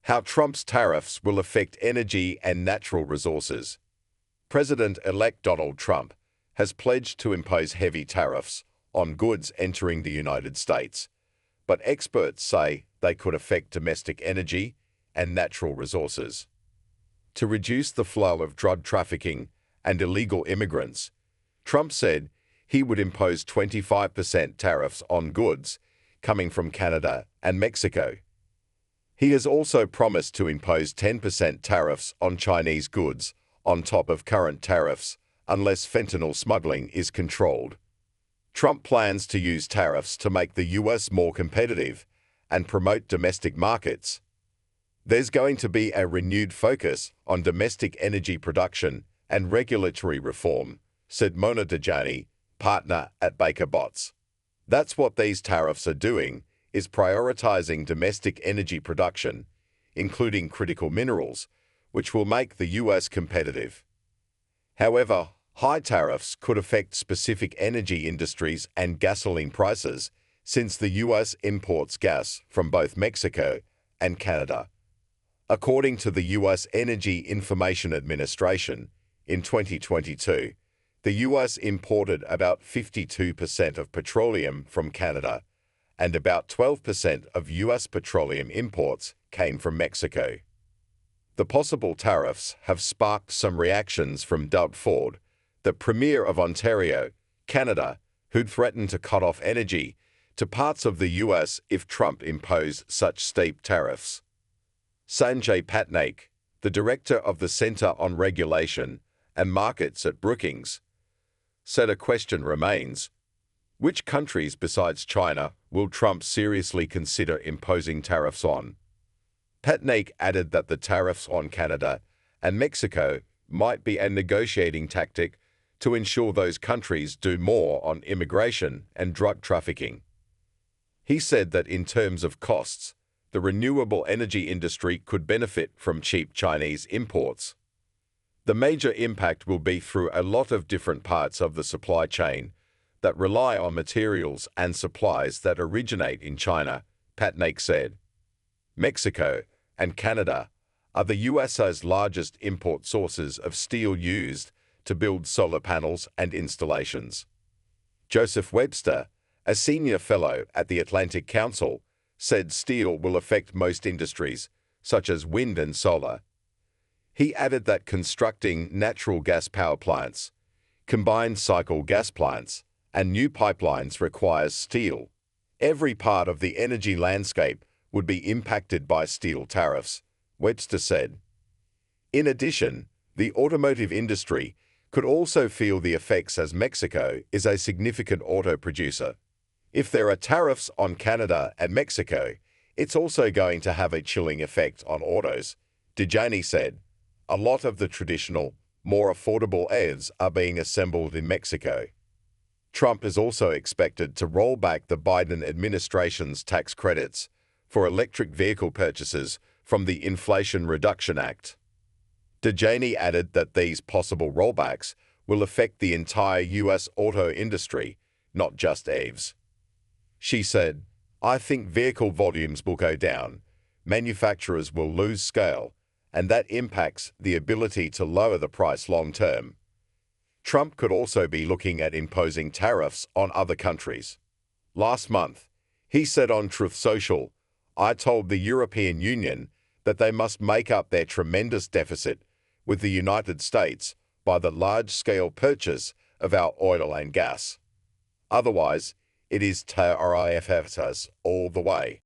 How Trump's tariffs will affect energy and natural resources. President-elect Donald Trump has pledged to impose heavy tariffs on goods entering the United States, but experts say they could affect domestic energy and natural resources. To reduce the flow of drug trafficking and illegal immigrants, Trump said he would impose 25% tariffs on goods coming from Canada and Mexico. He has also promised to impose 10% tariffs on Chinese goods on top of current tariffs unless fentanyl smuggling is controlled. Trump plans to use tariffs to make the U.S. more competitive and promote domestic markets. There's going to be a renewed focus on domestic energy production and regulatory reform, said Mona Dajani, partner at Baker Botts. That's what these tariffs are doing, is prioritizing domestic energy production, including critical minerals, which will make the U.S. competitive. However, high tariffs could affect specific energy industries and gasoline prices, since the U.S. imports gas from both Mexico and Canada. According to the U.S. Energy Information Administration, in 2022, the U.S. imported about 52% of petroleum from Canada, and about 12% of U.S. petroleum imports came from Mexico. The possible tariffs have sparked some reactions from Doug Ford, the Premier of Ontario, Canada, who'd threatened to cut off energy to parts of the U.S. if Trump imposed such steep tariffs. Sanjay Patnaik, the director of the Centre on Regulation and Markets at Brookings, said a question remains: which countries besides China will Trump seriously consider imposing tariffs on? Patnaik added that the tariffs on Canada and Mexico might be a negotiating tactic to ensure those countries do more on immigration and drug trafficking. He said that in terms of costs, the renewable energy industry could benefit from cheap Chinese imports. The major impact will be through a lot of different parts of the supply chain that rely on materials and supplies that originate in China, Patnaik said. Mexico and Canada are the US's largest import sources of steel used to build solar panels and installations. Joseph Webster, a senior fellow at the Atlantic Council, said steel will affect most industries, such as wind and solar. He added that constructing natural gas power plants, combined cycle gas plants, and new pipelines requires steel. Every part of the energy landscape would be impacted by steel tariffs, Webster said. In addition, the automotive industry could also feel the effects as Mexico is a significant auto producer. If there are tariffs on Canada and Mexico, it's also going to have a chilling effect on autos, Dajani said. A lot of the traditional, more affordable EVs are being assembled in Mexico. Trump is also expected to roll back the Biden administration's tax credits for electric vehicle purchases from the Inflation Reduction Act. Dajani added that these possible rollbacks will affect the entire U.S. auto industry, not just EVs. She said, "I think vehicle volumes will go down, manufacturers will lose scale, and that impacts the ability to lower the price long term." Trump could also be looking at imposing tariffs on other countries. Last month, he said on Truth Social, "I told the European Union that they must make up their tremendous deficit with the United States by the large-scale purchase of our oil and gas. Otherwise, it is tariffs all the way."